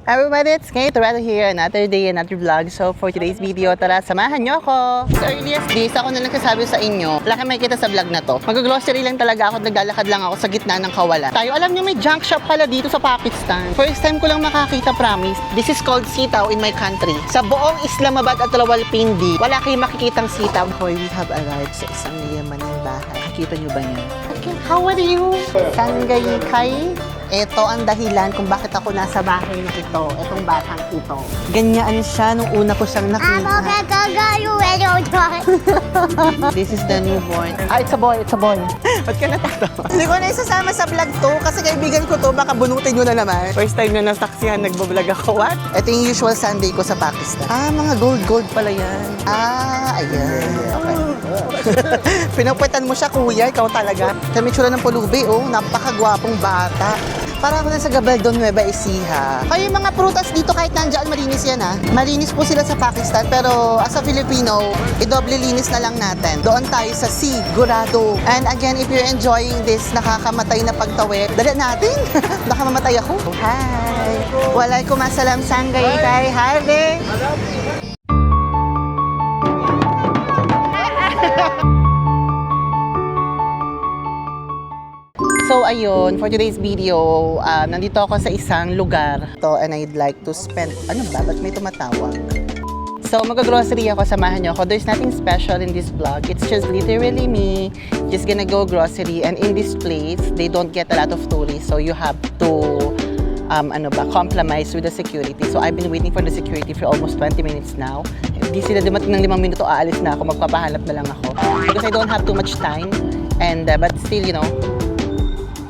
Everybody, it's Kate Toretto here, another day, another vlog. So for today's video, tara, samahan nyo ako. Sa earliest days, ako na nagsasabi sa inyo, wala kayo makikita sa vlog na to. Mag-grocery lang talaga ako, naglalakad lang ako sa gitna ng kawalan. Tayo, alam nyo may junk shop pala dito sa Pakistan. First time ko lang makakita, promise. This is called sitaw in my country. Sa buong Islamabad at Rawalpindi, wala kayong makikitang sitaw. Hoy, we have arrived sa isang yamanang bahay. Nakita nyo ba niya? Okay, how are you? Sanggay kay? Ito ang dahilan kung bakit ako nasa bahay na ito. Itong batang ito. Ganyan siya nung una ko siyang nakita. This is the newborn. It's a boy, it's a boy. Ba't ka natatawa? Hindi ko na isasama sa vlog to kasi kaibigan ko to, baka bunutin nyo na naman. First time na nasaksihan, nagbablog ako. What? Ito yung usual Sunday ko sa Pakistan. Mga gold pala yan. Ayan. Okay. Pinagpwetan mo siya, kuya. Ikaw talaga. Kami tsura ng pulubi, oh. Napakagwapong bata. Para ako na sa Gabaldon, Nueva Ecija. Kaya yung mga prutas dito kahit nandiyan, malinis yan ha. Malinis po sila sa Pakistan, pero as a Filipino, i-doble linis na lang natin. Doon tayo sa sigurado. And again, if you're enjoying this nakakamatay na pagtawid, dali natin. Baka mamatay ako. Hi! Walay kumasalam sanggay kay Harvey. So ayun, for today's video, nandito ako sa isang lugar to and I'd like to spend, ano ba? Ba't may tumatawag? So mag-grocery ako, samahan niyo ako. There's nothing special in this vlog. It's just literally me just gonna go grocery, and in this place, they don't get a lot of tourists, so you have to compromise with the security. So I've been waiting for the security for almost 20 minutes now. Hindi sila dumating ng 5 minuto, aalis na ako, magpapahanap na lang ako. Because I don't have too much time, and but still, you know,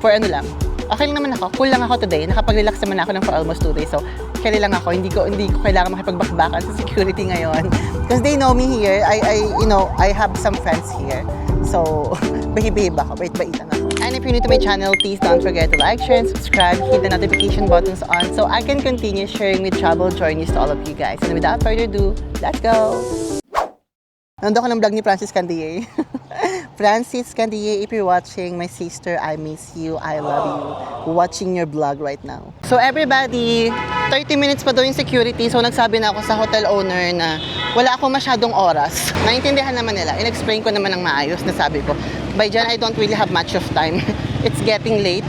for ano lang, okay lang naman ako. Cool lang ako today. Nakapag-relax naman ako for almost 2 days. So, carry lang ako. Hindi ko kailangan makipagbakbakan sa security ngayon. Because they know me here. I have some friends here. So, behave ako. Bait-baitan ako. And if you're new to my channel, please don't forget to like, share, and subscribe. Hit the notification buttons on so I can continue sharing my travel journeys to all of you guys. And without further ado, let's go! Nandun ko ng vlog ni Francis Candier. Francis Candier, if you're watching, my sister, I miss you, I love you. Watching your vlog right now. So everybody, 30 minutes pa daw yung security. So nagsabi na ako sa hotel owner na wala ako masyadong oras. Naintindihan naman nila. In-explain ko naman ng maayos na sabi ko, by dyan, I don't really have much of time. It's getting late.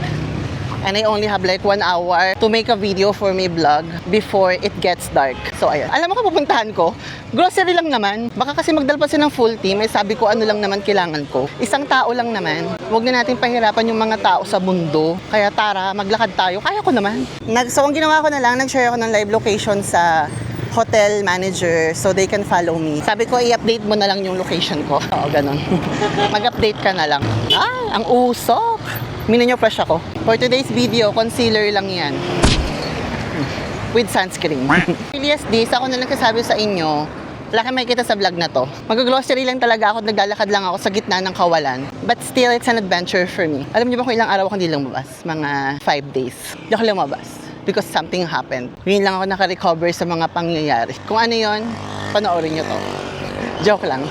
And I only have like 1 hour to make a video for my vlog before it gets dark. So ayun. Alam mo kung pupuntahan ko? Grocery lang naman. Baka kasi magdalpas ng full team. Eh sabi ko ano lang naman kailangan ko. Isang tao lang naman. Huwag na natin pahirapan yung mga tao sa mundo. Kaya tara, maglakad tayo. Kaya ko naman. So ang ginawa ko na lang, nag-share ako ng live location sa hotel manager so they can follow me. Sabi ko, i-update mo na lang yung location ko. Oo, ganun. Mag-update ka na lang. Ay, ang usok! Minanyo fresh ako. For today's video, concealer lang yan. With sunscreen. Earliest days, ako na nagsasabi sa inyo, wala kayong makikita sa vlog na to. Mag-grocery lang talaga ako, naglalakad lang ako sa gitna ng kawalan. But still, it's an adventure for me. Alam niyo ba kung ilang araw ako hindi lumabas? Mga 5 days. Hindi ako lumabas. Because something happened. Ngayon lang ako naka-recover sa mga pangyayari. Kung ano yon, panoorin niyo to. Joke lang.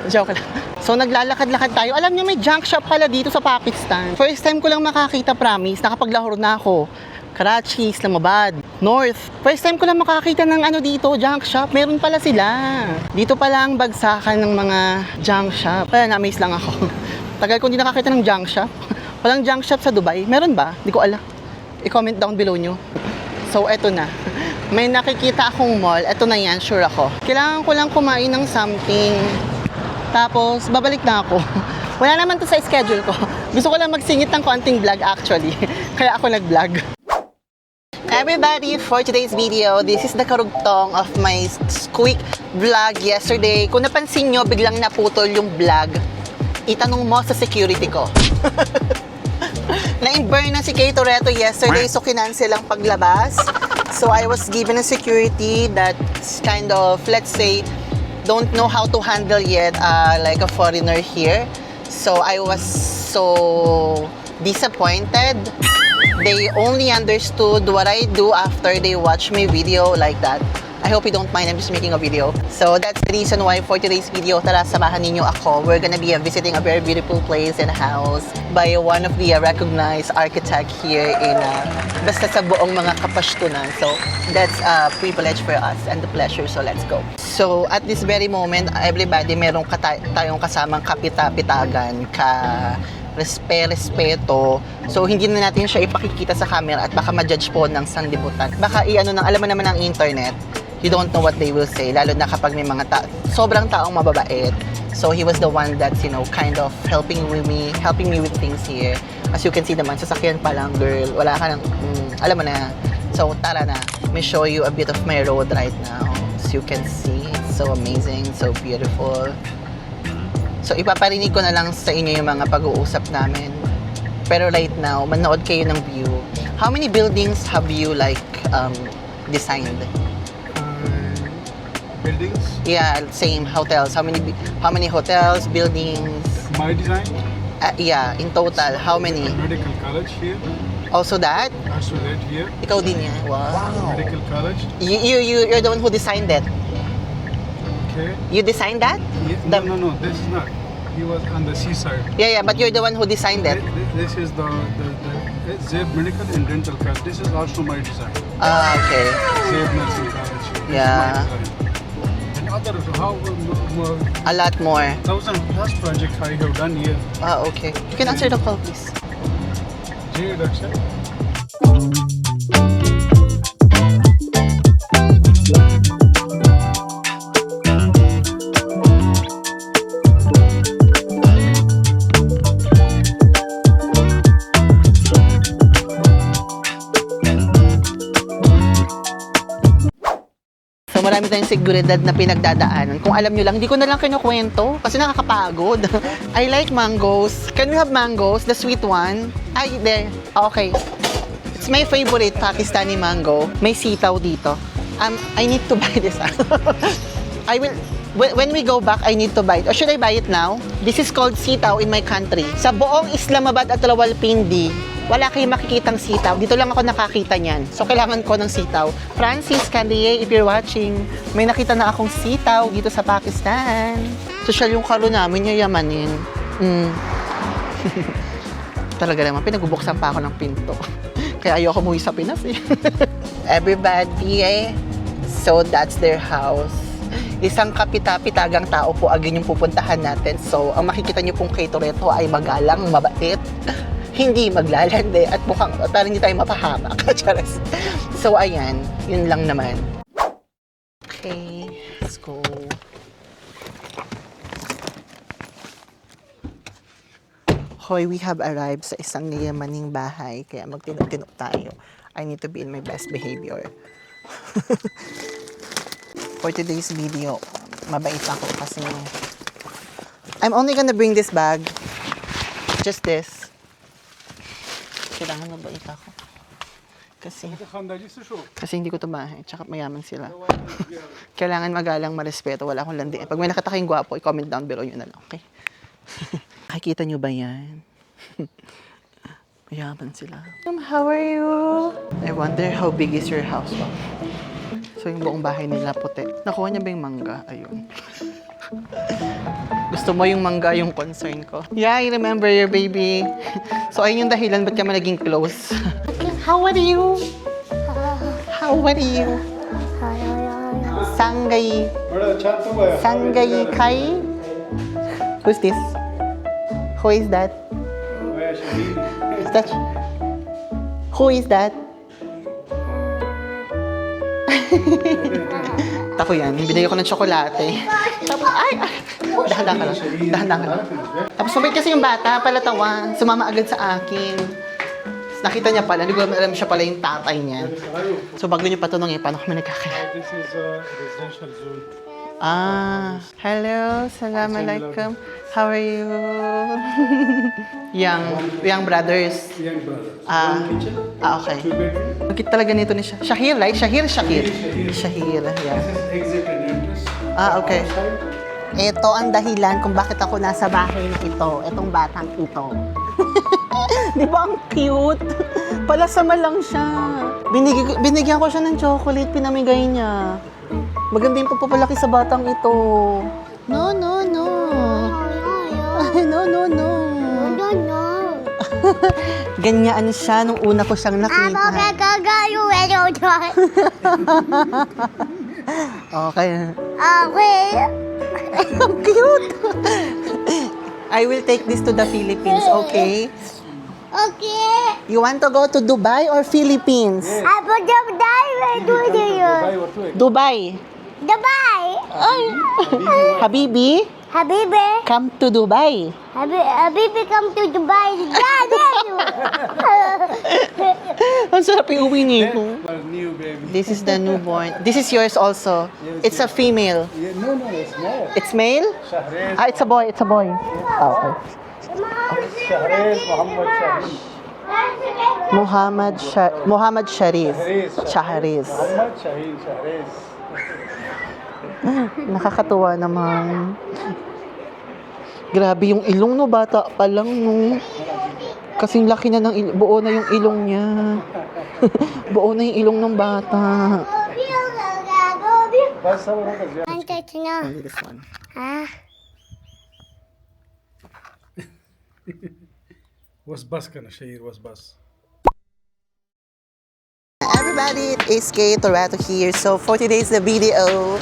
Joke lang. So naglalakad-lakad tayo. Alam niyo may junk shop pala dito sa Pakistan. First time ko lang makakita, promise. Nakapaglahor na ako. Karachi, Islamabad, North. First time ko lang makakita ng dito, junk shop. Meron pala sila. Dito pala ang bagsakan ng mga junk shop. Kaya na-amaze lang ako. Tagal ko hindi nakakita ng junk shop. Walang junk shop sa Dubai. Meron ba? Hindi ko alam. I-comment down below nyo. So eto na. May nakikita akong mall. Eto na yan, sure ako. Kailangan ko lang kumain ng something. Tapos, babalik na ako. Wala naman to sa schedule ko. Gusto ko lang magsingit ng konting vlog actually. Kaya ako nag-vlog. Everybody, for today's video, this is the karugtong of my quick vlog yesterday. Kung napansin nyo, biglang naputol yung vlog. Itanong mo sa security ko. Na-burn na si Kate Toretto yesterday, so kinancel ang paglabas. So I was given a security that's kind of, let's say, don't know how to handle yet like a foreigner here. So I was so disappointed. They only understood what I do after they watch my video like that. I hope you don't mind, I'm just making a video. So that's the reason why for today's video, tara samahan ninyo ako. We're gonna be visiting a very beautiful place and house by one of the recognized architect here in basta sa buong mga Kapashtunan. So that's a privilege for us and the pleasure. So let's go. So at this very moment, everybody merong tayong kasamang kapita-pitagan ka respeto. So, hindi na natin siya ipakikita sa camera at baka ma-judge po ng sanlibutan. Baka alam mo naman ang internet, you don't know what they will say, lalo na kapag may mga sobrang taong mababait. So, he was the one that's, kind of helping me with things here. As you can see naman, sasakyan pa lang, girl. Wala ka nang, alam mo na. So, tara na. Let me show you a bit of my road right now. As you can see, it's so amazing, so beautiful. So, ipaparinig ko na lang sa inyo yung mga pag-uusap namin. Pero right now, manood kayo ng view. How many buildings have you, designed? Buildings? Yeah, same. Hotels. How many hotels, buildings? My design? Yeah, in total, how many? Medical college here. Also that? Also that here. Ikaw din yan. Wow. Medical college. You're the one who designed it. Okay. You designed that? Yeah, no, this is not. He was on the seaside. Yeah, but you're the one who designed it. This is the Zeeb Medical and Dental College. This is also my design. Okay. Zeeb Nursing College. This Yeah. is my design. And other, A lot more. 1,000 plus project I have done here. Okay. You can answer the call, please. Jay Daksha. So marami tayong seguridad na pinagdadaanan. Kung alam nyo lang, hindi ko na lang kinukwento kasi nakakapagod. I like mangoes. Can we have mangoes? The sweet one? Ay, there. Okay. It's my favorite Pakistani mango. May sitaw dito. I need to buy this. I will... When we go back, I need to buy it. Or should I buy it now? This is called sitaw in my country. Sa buong Islamabad at Rawalpindi, wala kayong makikitang sitaw. Dito lang ako nakakita niyan. So, kailangan ko ng sitaw. Francis, Candier, if you're watching, may nakita na akong sitaw dito sa Pakistan. Social yung karo namin, yayamanin. Talaga naman, pinagubuksan pa ako ng pinto. Kaya ayoko umuwi sa Pinas eh. Everybody, so that's their house. Isang kapita-pitagang tao po agad yung pupuntahan natin. So, ang makikita nyo pong kay Toretto ay magalang, mabait, hindi maglalande, at mukhang parang hindi tayo mapahamak. So, ayan. Yun lang naman. Okay, let's go. Hoy, we have arrived sa isang yayamaning bahay. Kaya magtinok-tinok tayo. I need to be in my best behavior. For today's video, mabait ako kasi I'm only gonna bring this bag. Just this. Kailangan mabait ako. Kasi hindi ko ito bahay. Tsaka mayaman sila. Kailangan magalang, marespeto. Wala akong landi. Pag may nakita kayong gwapo, i-comment down below nyo na lang, okay? Nakikita nyo ba yan? Mayaman sila. How are you? I wonder how big is your house? Wow. So, yung buong bahay nila puti. Nakuha niya ba yung mangga? Ayun. Gusto mo yung mangga, yung concern ko. Yeah, I remember your baby. So, ayun yung dahilan ba't kami naging close. How are you? How are you? Sangay. Sangay Kai? Who's this? Who is that? Is that? Who is that? Tako yan, binigay ko ng tsokolate. Tapos, dahan-dahan ka lang. Dahan-dahan ka lang. Tapos mabait kasi yung bata, palatawa. Sumama agad sa akin. Nakita niya pala, hindi ko alam siya pala yung tatay niya. So bago niyo patunong paano kami nagkakaya? This is a residential zone. Hello, Assalamualaikum. How are you? young brothers. Young brother. Okay. 2 bedroom. Bakit talaga nito ni Shahir, right? Shahir, Shahir. yeah. This is exit and entrance. Okay. Outside. Ito ang dahilan kung bakit ako nasa bahay na ito. Itong batang ito. Di ba ang cute? Palasama lang siya. Binigyan ko siya ng chocolate, pinamigay niya. Maganda yung pagpapalaki sa batang ito. No, no, no. Ay, no, no, no. Ganyan siya nung una ko siyang nakita. Okay. Ang cute. I will take this to the Philippines, okay? Okay. You want to go to Dubai or Philippines? I put them down. Where do you? Dubai. Dubai. Ay. Habibi, Habibi. come to Dubai. Habibi come to Dubai. Ang sarap yung uwi niyo. New baby. This is the newborn. This is yours also. It's a female. Yeah, no, it's small. It's male? Shahrez. Ah, it's a boy. It's a boy. Okay. Shahrez, Muhammad Shahrez. Muhammad Sharif. Shahriz. Muhammad Shaheen Shahrez. Nakakatuwa naman. Grabe yung ilong, no? Bata pa lang, no? Kasing laki na ng ilong. Buo na yung ilong niya. Buo na yung ilong ng bata. Basta wala ka dyan. Only this one. Was bus ka na, Shahir was bus. Everybody, it is Kay Torato here. So, for today's the video.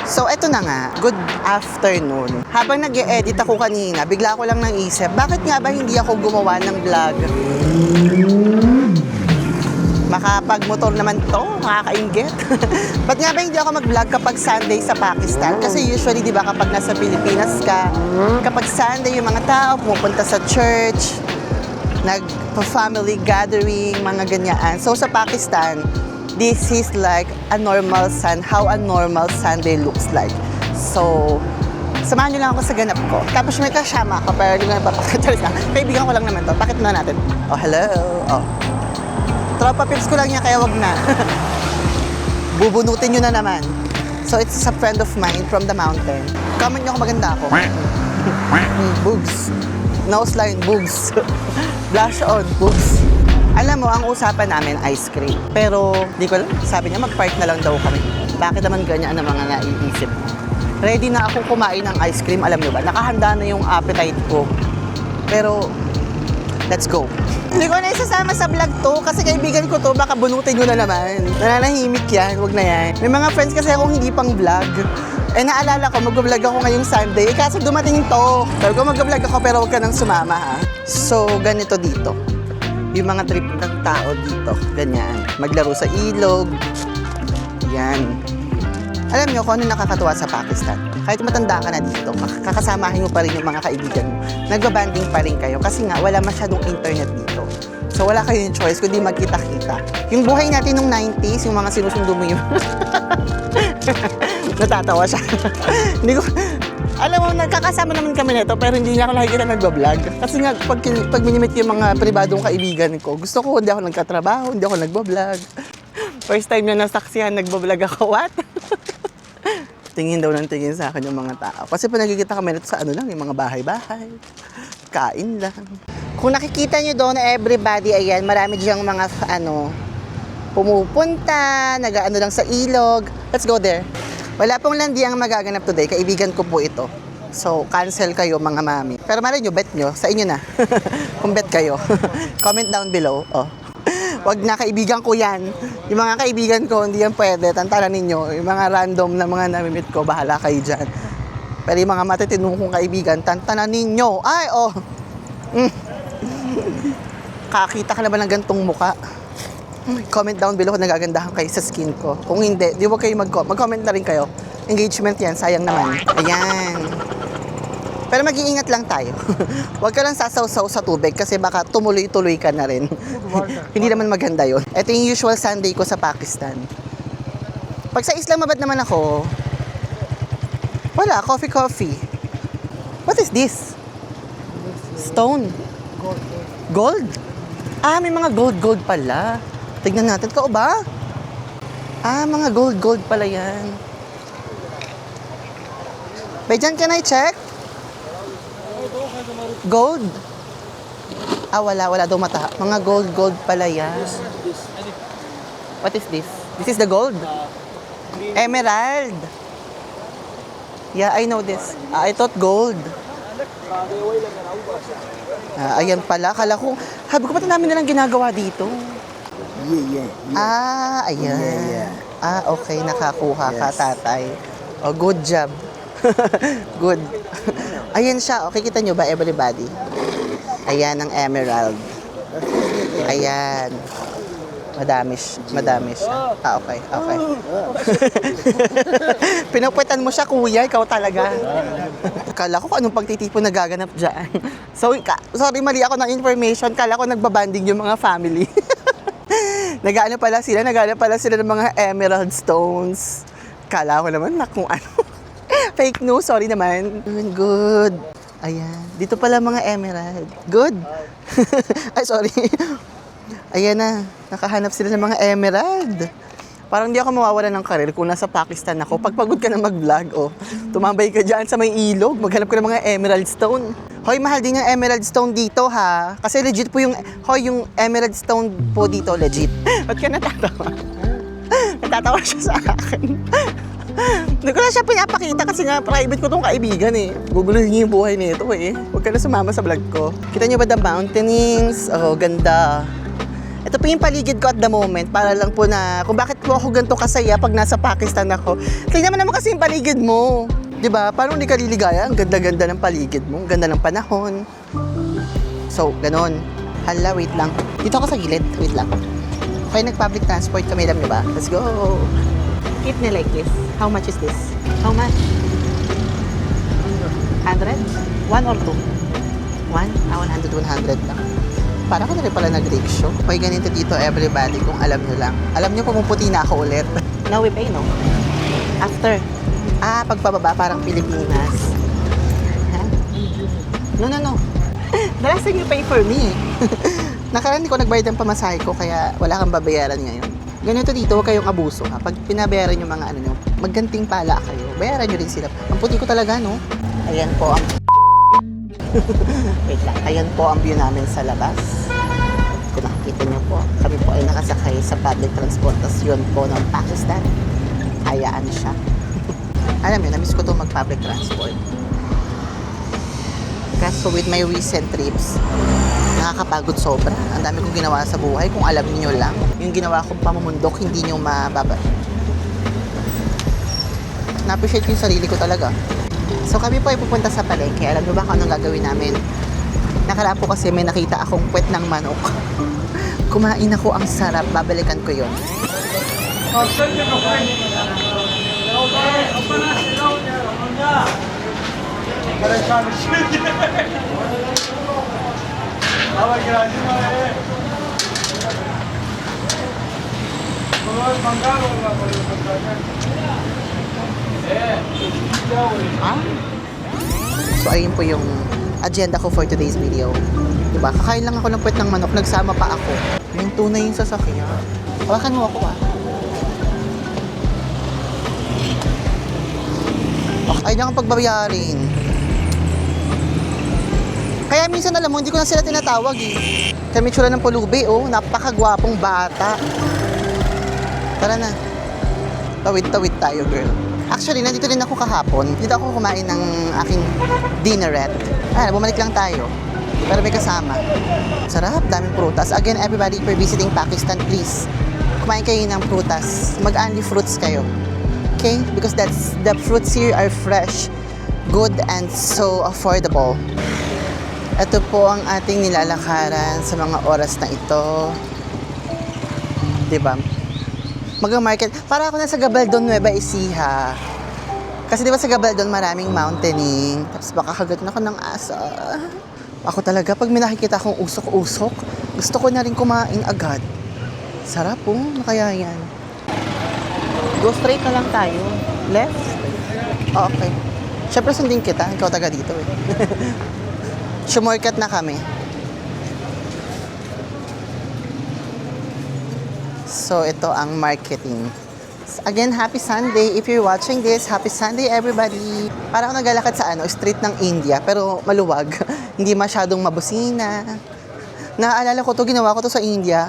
So, eto na nga. Good afternoon. Habang nag-e-edit ako kanina, bigla ko lang naisip, bakit nga ba hindi ako gumawa ng vlog? Makapag-motor naman to, makakainggit. Ba't nga ba hindi ako mag-vlog kapag Sunday sa Pakistan? Kasi usually, di ba, kapag nasa Pilipinas ka, kapag Sunday yung mga tao pumupunta sa church, nag-family gathering, mga ganyan. So, sa Pakistan, this is like a normal how a normal Sunday looks like. So, samahan nyo lang ako sa ganap ko. Tapos may kasama ako, pero hindi ko na papakita. Kaibigan ko lang naman to. Pakita na natin. Oh, hello. Oh. Tropa pips ko lang niya, kaya wag na. Bubunutin nyo na naman. So, it's a friend of mine from the mountain. Comment nyo kung maganda ako. Boobs. Nose line, boobs. Blush on, boobs. Alam mo, ang usapan namin, ice cream. Pero, di ko alam, sabi niya, mag-park na lang daw kami. Bakit naman ganyan ang mga naiisip? Ready na akong kumain ng ice cream, alam niyo ba? Nakahanda na yung appetite ko. Pero, let's go. Hindi ko na isasama sa vlog to kasi kaibigan ko to, baka bunutin nyo na naman. Nananahimik yan, wag na yan. May mga friends kasi akong hindi pang vlog. Eh naalala ko, mag-vlog ako ngayong Sunday. Eh, kaso dumating to. Sabi ko, mag-vlog ako pero wag ka nang sumama ha. So, ganito dito. Yung mga trip ng tao dito, ganyan. Maglaro sa ilog. Yan. Alam niyo kung ano nakakatuwa sa Pakistan? Kahit matanda ka na dito, kakasamahin mo pa rin yung mga kaibigan mo. Nagbabanding pa rin kayo kasi nga wala masyadong internet dito. So wala kayong choice kundi magkita-kita. Yung buhay natin nung 90s, yung mga sinusundo mo yung... Natatawa siya. Hindi ko... Alam mo, nagkakasama naman kami nito pero hindi niya ako nakikita nagbablog. Kasi nga, pag minimit yung mga pribadong kaibigan ko, gusto ko hindi ako nagkatrabaho, hindi ako nagbablog. First time na nasaksihan, nagbablog ako, what? Tingin daw ng tingin sa akin yung mga tao. Kasi pa nagkikita kami nito sa ano lang, yung mga bahay-bahay. Kain lang. Kung nakikita nyo doon, everybody, ayan, marami diyang mga, pumupunta, nag-ano lang sa ilog. Let's go there. Wala pong landiang magaganap today. Kaibigan ko po ito. So, cancel kayo mga mami. Pero malay nyo, bet nyo. Sa inyo na. Kung bet kayo. Comment down below. Oh. Wag na, kaibigan ko yan. Yung mga kaibigan ko, hindi yan pwede. Tantanan ninyo. Yung mga random na mga namimit ko, bahala kayo dyan. Pero yung mga matitinong kong kaibigan, tantanan ninyo. Ay, oh. Kakita ka na ba ng gantong muka? Comment down below kung nagagandahan kayo sa skin ko. Kung hindi, di wag kayo mag-comment na rin kayo. Engagement yan, sayang naman. Ayan. Pero mag-iingat lang tayo. Huwag ka lang sasaw-saw sa tubig kasi baka tumuloy-tuloy ka na rin. Hindi naman maganda yun. Ito yung usual Sunday ko sa Pakistan. Pag sa Islamabad naman ako, wala, coffee. What is this? Stone. Gold? Ah, may mga gold pala. Tignan natin. Ikaw ba? Ah, mga gold pala yan. Bejan, can I check? Gold? Ah, wala daw mata. Mga gold pala yan. What is this? This is the gold? Emerald. Yeah, I know this. I thought gold. Ayan pala. Kala ko, sabi ko ba't namin nilang ginagawa dito? Ayan. Okay. Nakakuha ka, tatay. Oh, good job. Good. Ayan siya. Okay, kita nyo ba, everybody? Ayan ang emerald. Ayan. Madami siya. Okay. Pinupwetan mo siya, kuya. Ikaw talaga. Kala ko kung anong pagtitipon na gaganap dyan. Sorry, mali ako ng information. Kala ko nagbabanding yung mga family. Nagano pala sila ng mga emerald stones. Kala ko naman na kung ano. Fake news, sorry naman. Good. Ayan. Dito pala mga emerald. Good. Ay, sorry. Ayan na. Nakahanap sila ng mga emerald. Parang di ako mawawala ng karir kung nasa Pakistan ako. Pag pagod ka na mag-vlog, tumambay ka dyan sa may ilog, maghanap ka ng mga emerald stone. Hoy, mahal din yung emerald stone dito, ha? Kasi legit po yung emerald stone po dito, legit. Ba't ka natatawa? Natatawa siya sa akin. Hindi ko na siya pinapakita kasi nga private ko tong kaibigan eh. Guguluhin niyo yung buhay nito eh. Huwag ka na sumama sa vlog ko. Kita niyo ba the mountainings? Oh, ganda. Ito po yung paligid ko at the moment para lang po na kung bakit po ako ganito kasaya pag nasa Pakistan ako. Tingnan mo naman kasi yung paligid mo. Diba? Parang hindi ka liligaya. Ang ganda-ganda ng paligid mo. Ang ganda ng panahon. So, ganon. Hala, wait lang. Dito ako sa gilid. Wait lang. Okay, nag-public transport kami. Alam nyo ba? Let's go. Keep me like this. How much is this? How much? 100? 1 or 2? 1? 100, 100 lang. Para ka na rin pala nag-rickshaw. Okay, ganito dito everybody kung alam nyo lang. Alam nyo pumuputi na ako ulit. Now we pay, no? After. Pagpababa parang Pilipinas. Huh? No. The last thing you pay for me. Nakaraan hindi ko nagbayad ng pamasahe ko kaya wala kang babayaran ngayon. Ganito dito, huwag kayong abuso ha. Pag pinabayaran yung mga ano nyo, magganting pala kayo. Bayaran nyo rin sila. Ang puti ko talaga, no? Ayan po ang... Wait lang. Ayan po ang view namin sa labas. Kung nakikita nyo po, kami po ay nakasakay sa public transportasyon po ng Pakistan. Hayaan siya. Alam nyo, namiss ko to mag-public transport. Kaso with my recent trips, nakakapagod sobra. Ang dami kong ginawa sa buhay. Kung alam niyo lang, yung ginawa kong pamumundok, hindi nyo mababa. Na-appreciate ko yung sarili ko talaga. So kami po ay pupunta sa palengke. Alam nyo ba kung anong gagawin namin? Nakaraan po kasi may nakita akong puwet ng manok. Kumain ako, ang sarap. Babalikan ko yun. So ayun po yung agenda ko for today's video. Diba? Kakain lang ako ng puwet ng manok, nagsama pa ako. Yung tunay yung sasakyan. Hawakan mo ako Ay lang ang pagbayarin. Kaya minsan alam mo, hindi ko na sila tinatawag eh. Kami tsura ng pulubi, napakagwapong bata. Tara na. Tawid-tawid tayo, girl. Actually, nandito rin ako kahapon. Dito ako kumain ng aking dinnerette. Bumalik lang tayo. Pero may kasama. Sarap, daming prutas. Again, everybody, if you're visiting Pakistan, please, kumain kayo ng prutas. Mag-only fruits kayo. Okay? Because the fruits here are fresh, good, and so affordable. Ito po ang ating nilalakaran sa mga oras na ito. Diba? Mag-market. Para ako nasa Gabaldon, Nueva Ecija. Kasi diba sa Gabaldon maraming mountaining. Tapos baka kagatin ako ng asa. Ako talaga, pag may nakikita akong usok-usok, gusto ko na rin kumain agad. Sarap po, kaya yan. Go straight na lang tayo. Left? Okay. Siyempre sundin kita, ikaw taga dito eh. Shortcut na kami. So, ito ang marketing. Again, happy Sunday. If you're watching this, happy Sunday everybody. Para ako naglalakad sa street ng India, pero maluwag. Hindi masyadong mabusina. Naaalala ko to, ginawa ko to sa India.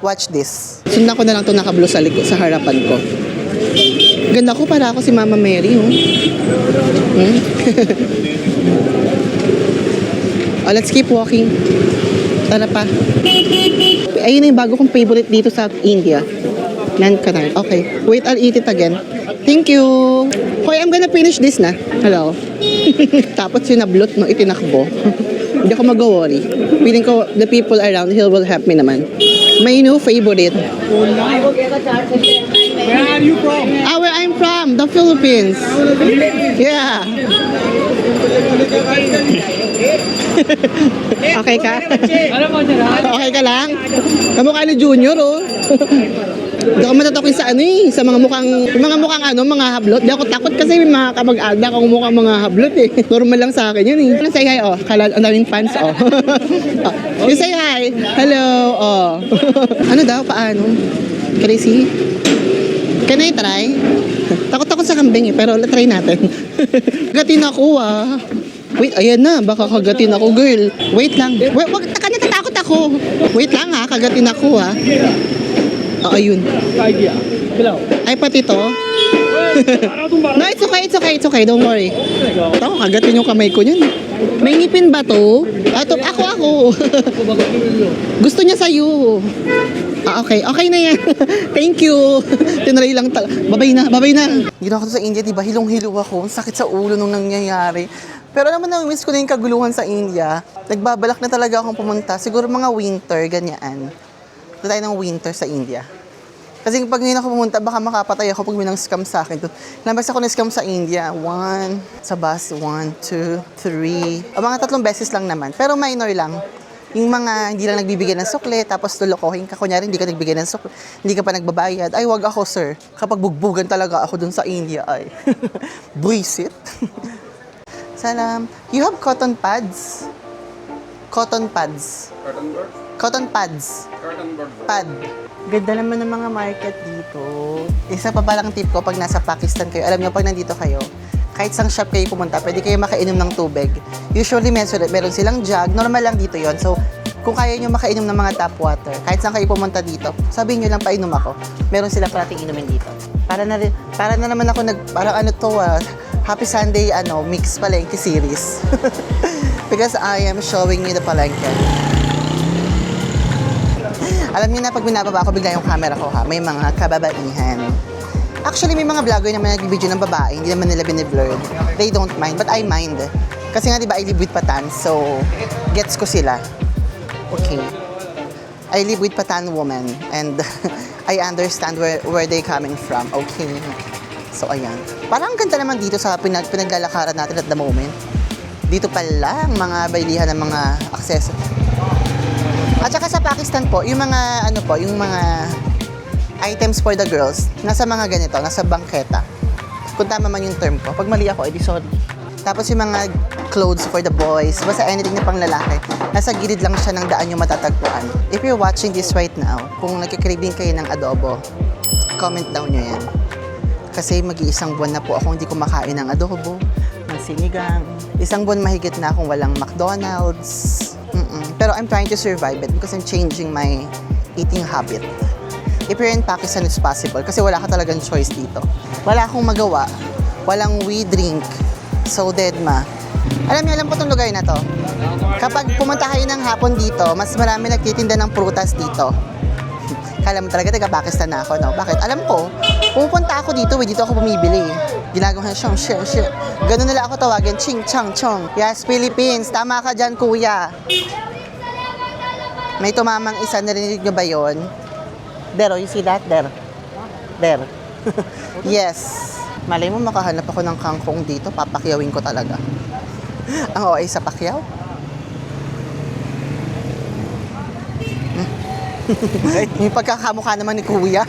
Watch this. Sundan ko na lang to nakablue sa harapan ko. Ganda ko para ako si Mama Mary, oh. Hmm? Oh, let's keep walking. Tara pa. Ayun na yung bago kong favorite dito sa India. Naan canal. Okay. Wait, I'll eat it again. Thank you. Hoy, I'm gonna finish this na. Hello. Tapos sinablot, no, itinakbo. Hindi ako mag-worry. Feeling ko, the people around here will help me naman. My new favorite. Where are you from? Where I'm from, the Philippines. Yeah. Okay ka? Okay ka lang? Kamukha ni Junior, oh. Hindi ako matatokin sa sa mga mukhang mga hablot. Hindi ako takot kasi may mga kamag-alda akong mukhang mga hablot eh. Normal lang sa akin yun eh. Say hi, oh. Ang daming fans, oh. Oh. You say hi. Hello, oh. Ano daw, paano? Crazy? Can I try? Takot-takot sa kambing eh, pero try natin. Gatin ako, ah. Wait, ayan na. Baka kagatin ako, girl. Wait lang. Wait, wag, natatakot ako. Wait lang, ha. Kagatin ako, ha. Oh, ayun. Ay, pati to? No, it's okay. Don't worry. Ito, kagatin yung kamay ko niyan. May ngipin ba to? Ako. Gusto niya sa'yo. Okay. Okay na yan. Thank you. Tinry lang Babay na. Ginawa ko to sa India, diba? Hilong-hilo ako. Sakit sa ulo nung nangyayari. Pero naman na-miss ko na yung kaguluhan sa India. Nagbabalak na talaga akong pumunta. Siguro mga winter, ganyan. Ito tayo ng winter sa India. Kasi pag ngayon ako pumunta, baka makapatay ako pag may nang scam sa akin. Nabas ako na scam sa India. 1, sa bus, 1, 2, 3. Mga 3 beses lang naman. Pero minor lang. Yung mga hindi lang nagbibigay ng sukle, tapos lulukohin ka. Kunyari, hindi ka nagbigay ng sukle, hindi ka pa nagbabayad. Ay, wag ako, sir. Kapag bugbugan talaga ako dun sa India, ay. Buisit. Salam. You have cotton pads? Cotton pads. Cotton pads. Pad. Ganda naman ng mga market dito. Isa pa palang tip ko pag nasa Pakistan kayo. Alam nyo, pag nandito kayo, kahit sang shop kayo pumunta, pwede kayo makainom ng tubig. Usually, meron silang jug. Normal lang dito yon. So, kung kaya nyo makainom ng mga tap water, kahit saan kayo pumunta dito, sabihin nyo lang, painom ako. Meron silang parating inumin dito. Para na naman ako parang Happy Sunday, mix palengke series. Because I am showing you the palengke. Alam niyo na, pag binababa ako, bigla yung camera ko, ha? May mga kababaihan. Actually, may mga vlogger naman nag-video ng babae, hindi naman nila biniblur. They don't mind, but I mind. Kasi nga, di ba, I live with Patan, so gets ko sila. Okay. I live with Patan woman, and I understand where they coming from. Okay. So, ayan. Parang ganda naman dito sa pinaglalakaran natin at the moment. Dito pa lang, mga bilihan ng mga accessories. At saka sa Pakistan po, yung mga yung mga items for the girls, nasa mga ganito, nasa bangketa. Kung tama man yung term ko. Pag mali ako, edi sorry. Tapos yung mga clothes for the boys, basta anything na pang lalaki, nasa gilid lang siya ng daan yung matatagpuan. If you're watching this right now, kung nagkikraving kayo ng adobo, comment down nyo yan. Kasi mag-iisang buwan na po ako hindi kumakain ng adobo, ng sinigang. Isang buwan mahigit na akong walang McDonald's. Pero I'm trying to survive it because I'm changing my eating habit. If you're in Pakistan, it's possible kasi wala ka talagang choice dito. Wala akong magawa. Walang we drink. So, deadma. Alam ko itong lugar na to. Kapag pumunta kayo ng hapon dito, mas marami nagtitinda ng prutas dito. Kala mo talaga, taga-Pakistan na ako, no? Bakit? Alam ko, pupunta ako dito, dito ako bumibili. Ginagawa siya, share. Ganun nila ako tawagin, ching, chang, chong. Yes, Philippines. Tama ka dyan, kuya. May tumamang isa, narinig nyo ba yun? There, you see that? There. Yes. Malay mo, makahanap ako ng kangkong dito, papakyawin ko talaga. Ang OA sa pakyaw? Yung pagkakamukha naman ni kuya.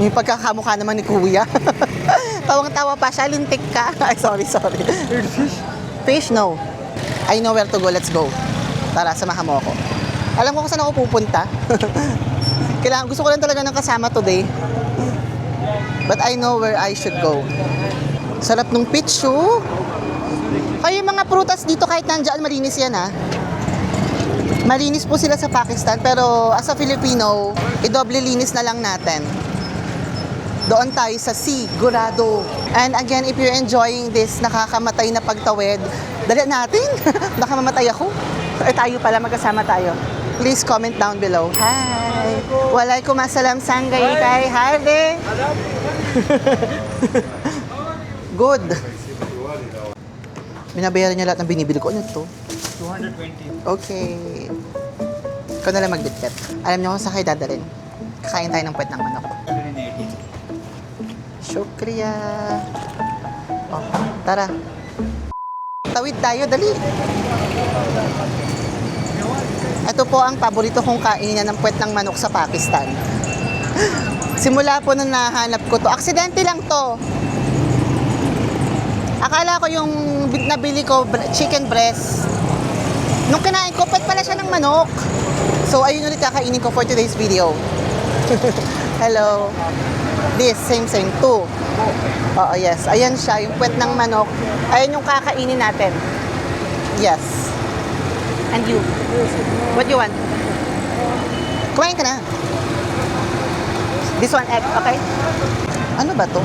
Yung pagkakamukha naman ni kuya. Tawang-tawa pa siya, lintik ka. Ay, sorry. Fish, no. I know where to go, let's go. Tara, samahan mo ako. Alam ko kung saan ako pupunta. Gusto ko lang talaga ng kasama today. But I know where I should go. Sarap nung peach, oh. Ay, yung mga prutas dito kahit nandiyan, malinis yan, ha. Malinis po sila sa Pakistan, pero as a Filipino, idoble linis na lang natin. Doon tayo sa sigurado. And again, if you're enjoying this nakakamatay na pagtawid, dali natin. Baka mamatay ako. Tayo pala, magkasama tayo. Please comment down below. Hi! Walaikum assalam sanggay kay Harde. Good. Binabayaran niya lahat ng binibili ko. Ano to? 220. Okay. Ikaw na lang magbitbit. Alam niyo kung saan kayo dadalhin. Kakain tayo ng puwet ng manok. 180. Shukriya. Oh, tara. Tawid tayo, dali. Ito po ang paborito kong kainan ng puwet ng manok sa Pakistan. Simula po nung nahanap ko to. Aksidente lang to. Akala ko yung nabili ko, chicken breast. Nung kinain ko, puwet pala siya ng manok. So, ayun ulit kakainin ko for today's video. Hello. This, same, two. Oo, yes. Ayan siya, yung puwet ng manok. Ayan yung kakainin natin. Yes. And you? What do you want? Kumain ka na. This one, egg, okay? Ano ba to?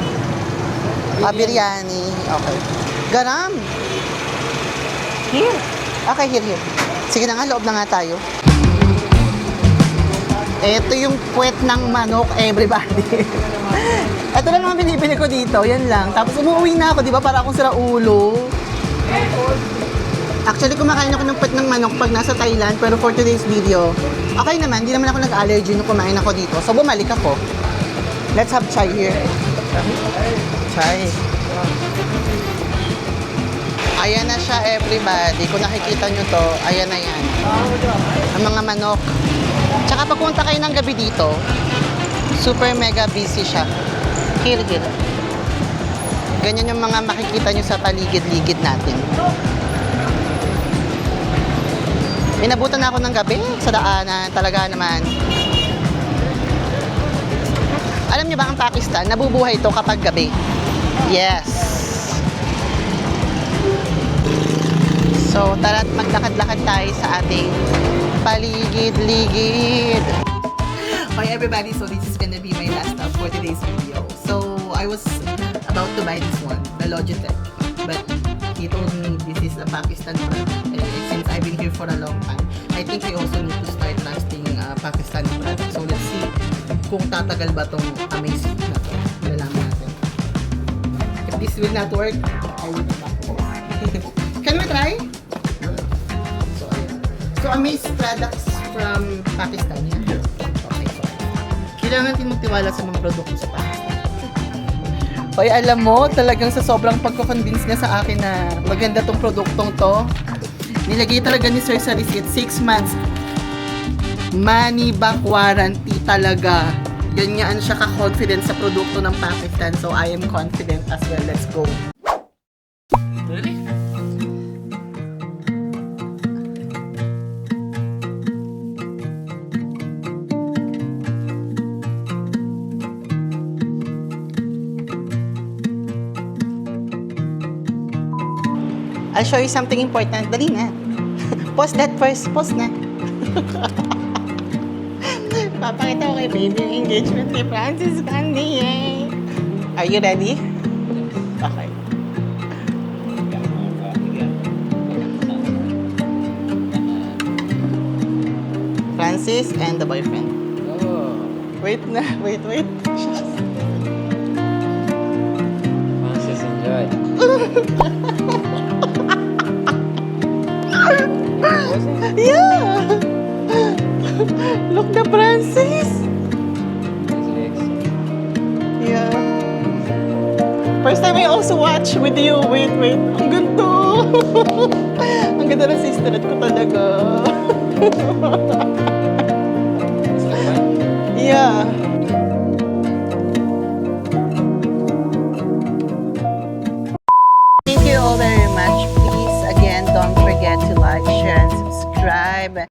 Biryani. Okay. Garam. Here. Okay, here. Sige na nga, loob na nga tayo. Ito yung puwet ng manok, everybody. Ito lang mga binibili ko dito, yan lang. Tapos umuwi na ako, di ba? Para akong sira ulo. Actually, kumakain ako ng puwet ng manok pag nasa Thailand, pero for today's video, okay naman, di naman ako nag-allergy nung kumain ako dito. So, bumalik ako. Let's have chai here. Chai. Ayan na siya, everybody. Kung nakikita nyo to, ayan na yan. Ang mga manok. Tsaka pag pumunta kayo ng gabi dito, super mega busy siya. Here. Ganyan yung mga makikita nyo sa paligid-ligid natin. Inabutan na ako ng gabi sa daanan, talaga naman. Alam niyo ba ang Pakistan, nabubuhay ito kapag gabi? Yes. So, tara't maglakad-lakad tayo sa ating paligid-ligid. Okay, everybody, so this is gonna be my last stop for today's video. So, I was about to buy this one, the Logitech. But he told me this is a Pakistan product. And since I've been here for a long time, I think I also need to start trusting Pakistani products. So, let's see kung tatagal ba tong Amazfit na to. Malalaman natin. If this will not work, I will be back. Can we try? So, Amazfit products from Pakistan, yeah? Okay, so. Kailangan natin magtiwala sa mga produkto sa Pakistan. Hoy, alam mo, talagang sa sobrang pagko-convince niya sa akin na maganda tong produktong to, nilagay talaga ni Sir sa receipt, 6 months. Money back warranty talaga. Ganyan siya ka-confident sa produkto ng Pakistan. So, I am confident as well. Let's go. Really? I'll show you something important. Dali na. Post that first. Post na. Papakita ko kay baby yung engagement ni Francis Candy. Are you ready? Okay. Francis and the boyfriend. Oh. Wait na. Wait. Francis, enjoy. Yeah! Look the Francis! Yeah. First time I also watch with you. Wait. Ang ganda! Ang ganda ng sisterette ko talaga. Yeah. Thank you all very much. Please, again, don't forget to like, share, and subscribe.